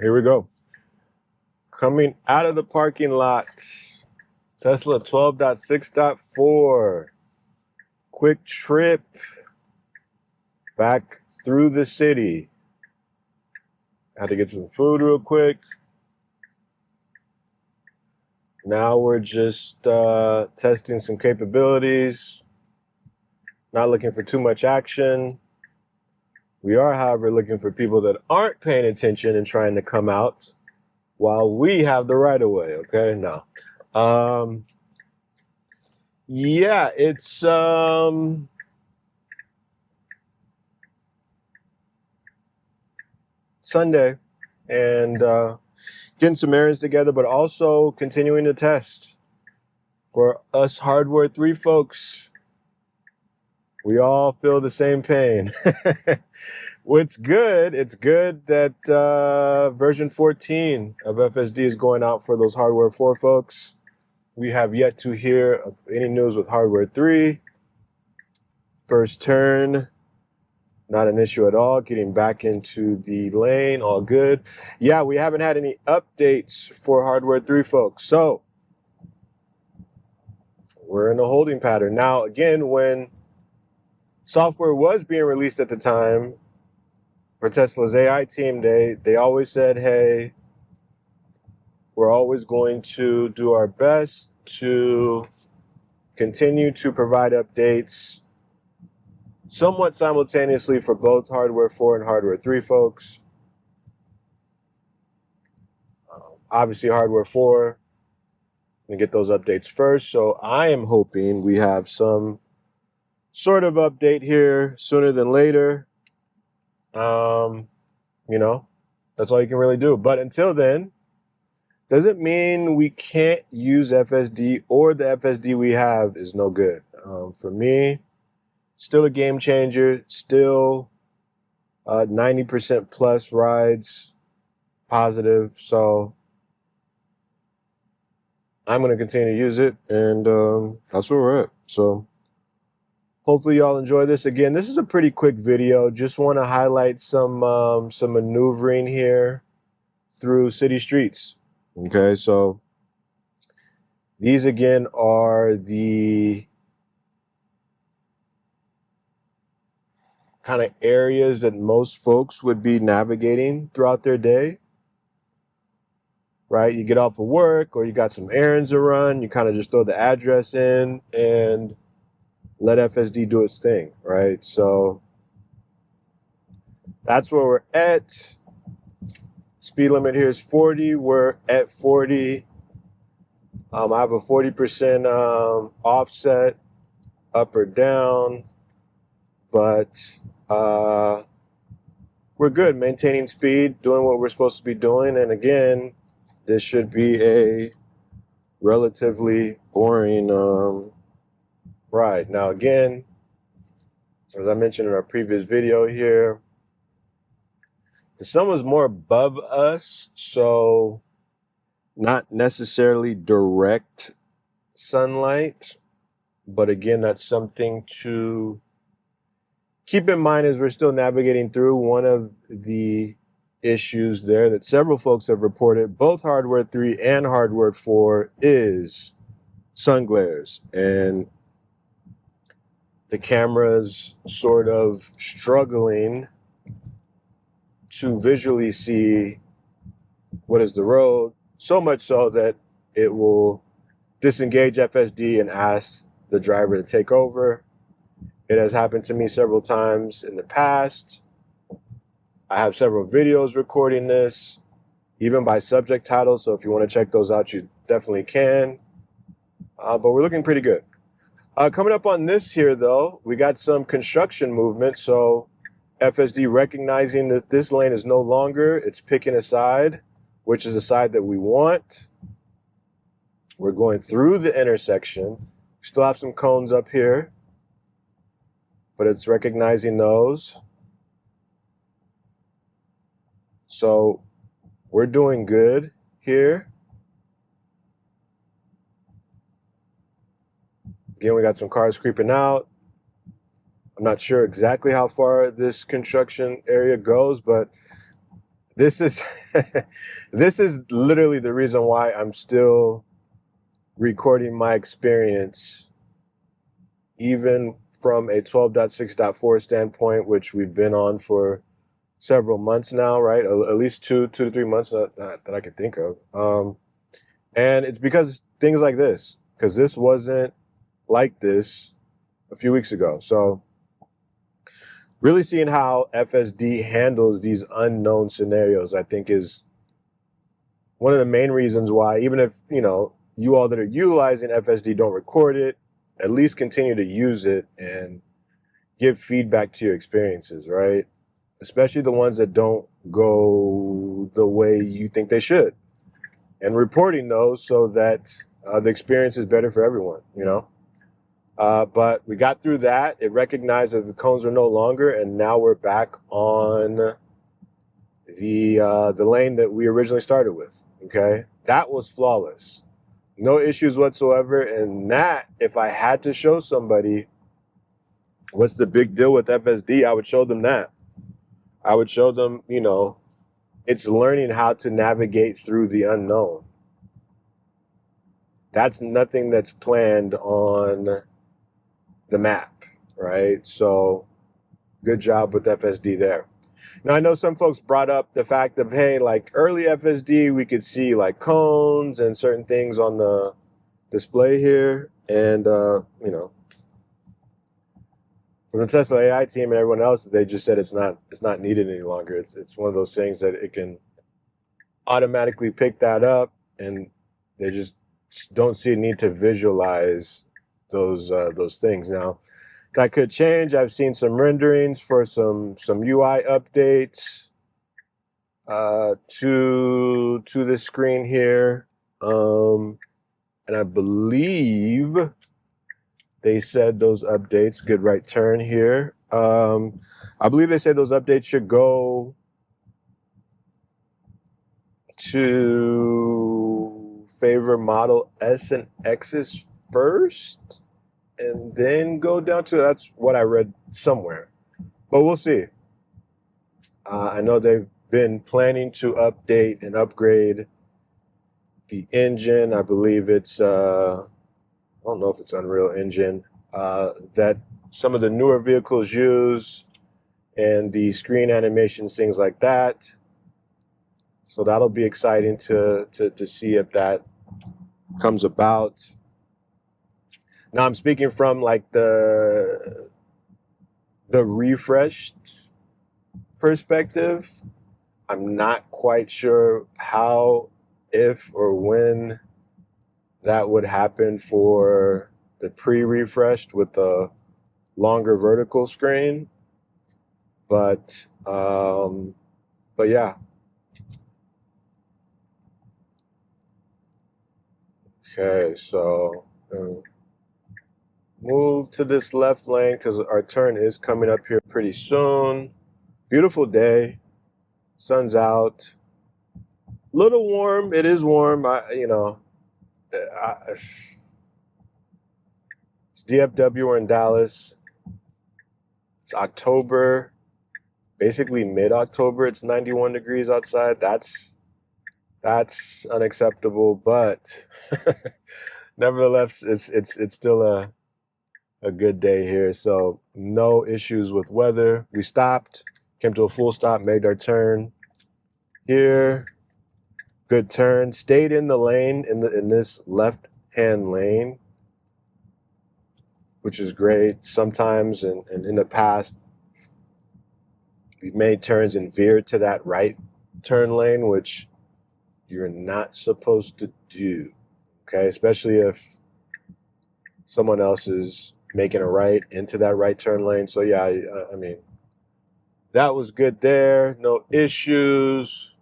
Here we go. Coming out of the parking lot, Tesla 12.6.4. Quick trip back through the city. Had to get some food real quick. Now we're just testing some capabilities. Not looking for too much action. We are, however, looking for people that aren't paying attention and trying to come out while we have the right of way, okay? No. Yeah, it's Sunday and getting some errands together, but also continuing to test. For us Hardware 3 folks, we all feel the same pain. What's good, it's good that version 14 of FSD is going out for those Hardware 4 folks. We have yet to hear any news with Hardware 3. First turn, not an issue at all. Getting back into the lane, all good. Yeah, we haven't had any updates for Hardware 3 folks. So we're in a holding pattern. Now, again, when software was being released at the time for Tesla's AI team, they always said, hey, we're always going to do our best to continue to provide updates somewhat simultaneously for both Hardware 4 and Hardware 3 folks. Obviously, Hardware 4, going to get those updates first. So I am hoping we have some sort of update here sooner than later. You know, that's all you can really do. But until then, doesn't mean we can't use FSD or the FSD we have is no good. For me, still a game changer, still 90% plus rides positive. So I'm going to continue to use it, and that's where we're at. So hopefully y'all enjoy this. Again, this is a pretty quick video. Just want to highlight some maneuvering here through city streets. Okay, so these again are the kind of areas that most folks would be navigating throughout their day, right? You get off of work or you got some errands to run, you kind of just throw the address in and let FSD do its thing, right? So that's where we're at. Speed limit here is 40. We're at 40. I have a 40% offset up or down, but we're good, maintaining speed, doing what we're supposed to be doing. And again, this should be a relatively boring ride. Now, again, as I mentioned in our previous video here, the sun was more above us, so not necessarily direct sunlight. But again, that's something to keep in mind as we're still navigating through. One of the issues there that several folks have reported, both Hardware 3 and Hardware 4, is sun glares. And the camera's sort of struggling to visually see what is the road, so much so that it will disengage FSD and ask the driver to take over. It has happened to me several times in the past. I have several videos recording this, even by subject title, so if you want to check those out, you definitely can. But we're looking pretty good. Coming up on this here, though, we got some construction movement, so FSD recognizing that this lane is no longer, it's picking a side, which is a side that we want. We're going through the intersection. We still have some cones up here, but it's recognizing those. So we're doing good here. Again, we got some cars creeping out. I'm not sure exactly how far this construction area goes, but this is this is literally the reason why I'm still recording my experience, even from a 12.6.4 standpoint, which we've been on for several months now, right? At least two to 3 months that I can think of. And it's because things like this, because this wasn't like this a few weeks ago. So really seeing how FSD handles these unknown scenarios, I think, is one of the main reasons why, even if, you all that are utilizing FSD don't record it, at least continue to use it and give feedback to your experiences, right? Especially the ones that don't go the way you think they should. And reporting those so that the experience is better for everyone, But we got through that. It recognized that the cones were no longer, and now we're back on the lane that we originally started with, okay? That was flawless. No issues whatsoever. And that, if I had to show somebody what's the big deal with FSD, I would show them that. I would show them, it's learning how to navigate through the unknown. That's nothing that's planned on the map, right? So good job with FSD there. Now, I know some folks brought up the fact of, hey, like early FSD, we could see like cones and certain things on the display here. And, from the Tesla AI team and everyone else, they just said it's not needed any longer. It's one of those things that it can automatically pick that up, and they just don't see a need to visualize those things. Now, that could change. I've seen some renderings for some UI updates to this screen here, and I believe they said those updates, good right turn here. I believe they said those updates should go to favor Model S and X's first, and then go down to, that's what I read somewhere. But we'll see. I know they've been planning to update and upgrade the engine. I believe it's, I don't know if it's Unreal Engine, that some of the newer vehicles use, and the screen animations, things like that. So that'll be exciting to see if that comes about. Now, I'm speaking from like the refreshed perspective. I'm not quite sure how, if, or when that would happen for the pre-refreshed with the longer vertical screen. But yeah. Okay, so move to this left lane because our turn is coming up here pretty soon. Beautiful day, sun's out. Little warm. It is warm. It's DFW. We're in Dallas. It's October, basically mid-October. It's 91 degrees outside. That's unacceptable, but nevertheless, it's still a good day here. So no issues with weather. We stopped, came to a full stop, made our turn here. Good turn. Stayed in the lane, in this left-hand lane, which is great. Sometimes, and in the past, we've made turns and veered to that right turn lane, which you're not supposed to do, okay? Especially if someone else is making a right into that right turn lane. So yeah, I mean, that was good there. No issues.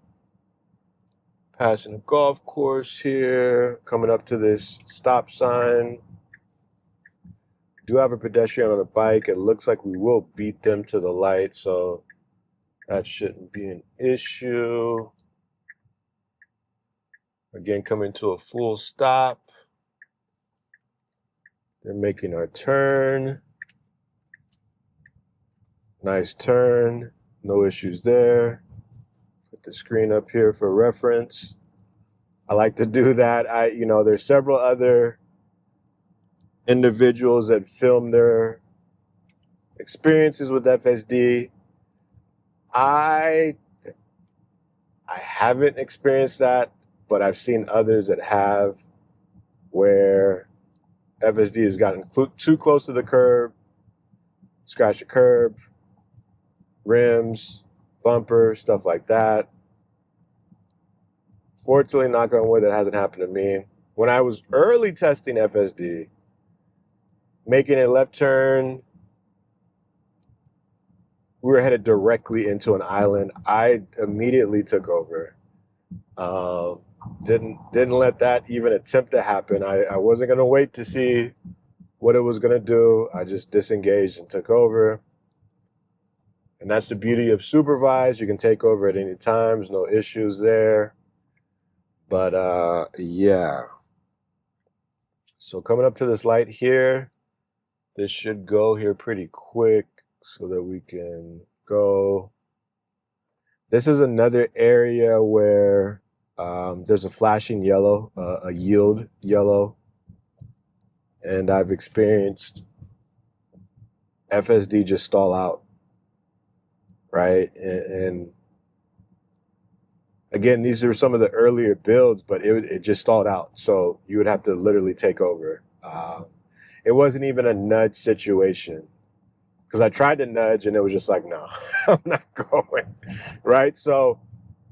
Passing a golf course here. Coming up to this stop sign. Do have a pedestrian on a bike. It looks like we will beat them to the light, so that shouldn't be an issue. Again, coming to a full stop. They're making our turn. Nice turn. No issues there. put the screen up here for reference. I like to do that. There's several other individuals that film their experiences with FSD. I haven't experienced that, but I've seen others that have, where FSD has gotten too close to the curb, scratch the curb, rims, bumper, stuff like that. Fortunately, knock on wood, that hasn't happened to me. When I was early testing FSD, making a left turn, we were headed directly into an island. I immediately took over. Didn't let that even attempt to happen. I wasn't going to wait to see what it was going to do. I just disengaged and took over. And that's the beauty of supervised. You can take over at any time. There's no issues there. But yeah. So coming up to this light here, this should go here pretty quick so that we can go. This is another area where there's a flashing yellow, a yield yellow. And I've experienced FSD just stall out, right? And again, these are some of the earlier builds, but it just stalled out. So you would have to literally take over. It wasn't even a nudge situation, because I tried to nudge and it was just like, no, I'm not going, right? So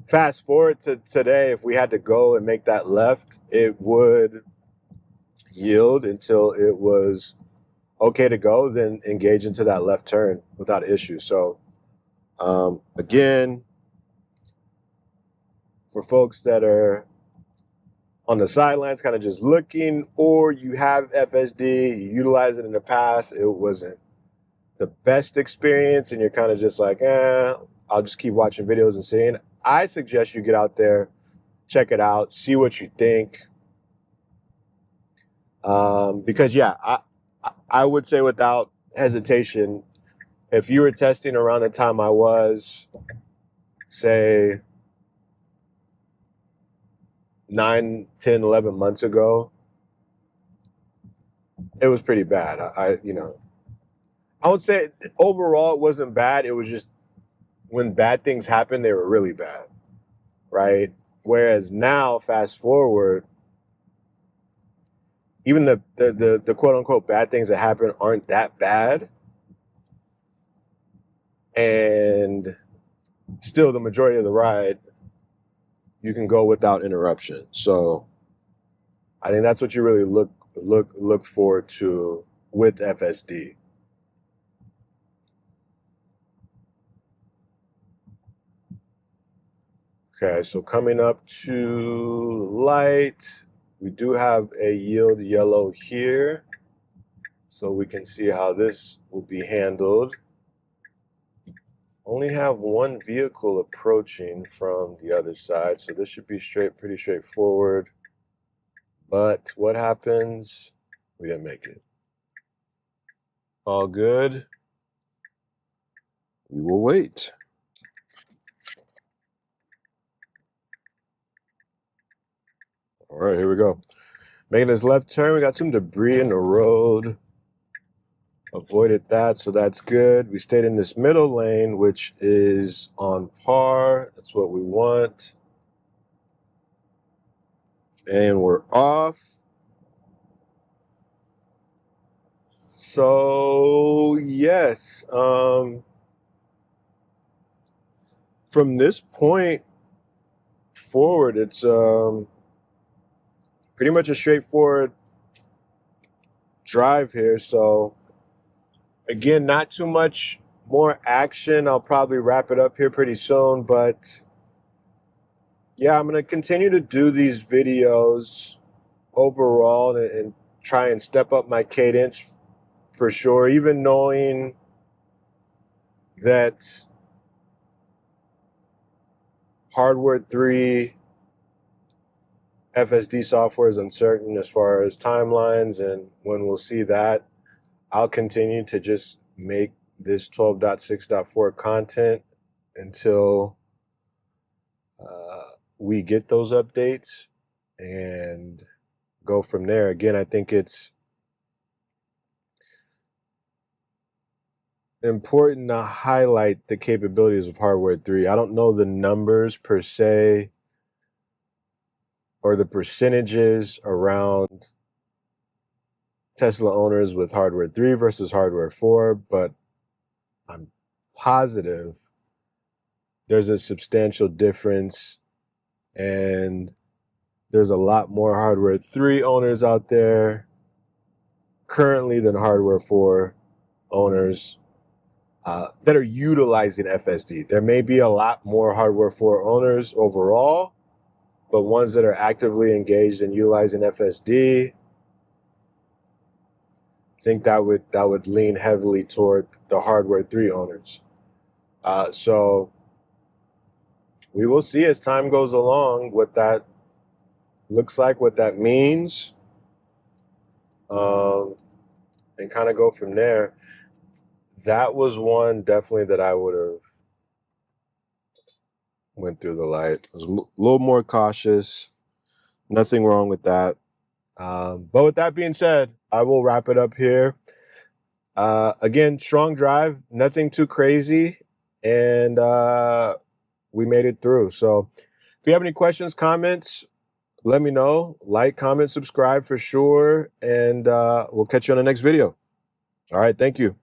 fast forward to today, if we had to go and make that left, it would yield until it was okay to go, then engage into that left turn without issue. So again, for folks that are on the sidelines kind of just looking, or you have FSD, you utilize it in the past, it wasn't the best experience, and you're kind of just like, I'll just keep watching videos and seeing. I suggest you get out there, check it out, see what you think. Because yeah, I would say without hesitation, if you were testing around the time I was, say 9, 10, 11 months ago, it was pretty bad. I would say overall it wasn't bad. It was just when bad things happen, they were really bad, right? Whereas now, fast forward, even the quote unquote bad things that happen aren't that bad. And still the majority of the ride, you can go without interruption. So I think that's what you really look forward to with FSD. Okay, so coming up to light, we do have a yield yellow here, so we can see how this will be handled. Only have one vehicle approaching from the other side, so this should be pretty straightforward. But what happens? We didn't make it. All good. We will wait. All right, here we go. Making this left turn, we got some debris in the road. Avoided that, so that's good. We stayed in this middle lane, which is on par. That's what we want. And we're off. So, yes. From this point forward, it's pretty much a straightforward drive here. So, again, not too much more action. I'll probably wrap it up here pretty soon, but yeah, I'm going to continue to do these videos overall and try and step up my cadence for sure, even knowing that Hardware 3 FSD software is uncertain as far as timelines and when we'll see that. I'll continue to just make this 12.6.4 content until we get those updates and go from there. Again, I think it's important to highlight the capabilities of hardware 3. I don't know the numbers per se or the percentages around Tesla owners with hardware 3 versus hardware 4, but I'm positive there's a substantial difference, and there's a lot more hardware 3 owners out there currently than hardware 4 owners that are utilizing FSD. There may be a lot more hardware 4 owners overall, but ones that are actively engaged in utilizing FSD, I think that would lean heavily toward the hardware 3 owners. So we will see as time goes along what that looks like, what that means, and kind of go from there. That was one definitely that I would have went through the light. I was a little more cautious. Nothing wrong with that. But with that being said, I will wrap it up here. Again, strong drive, nothing too crazy, and we made it through. So if you have any questions, comments, let me know. Like, comment, subscribe for sure, and we'll catch you on the next video. All right, thank you.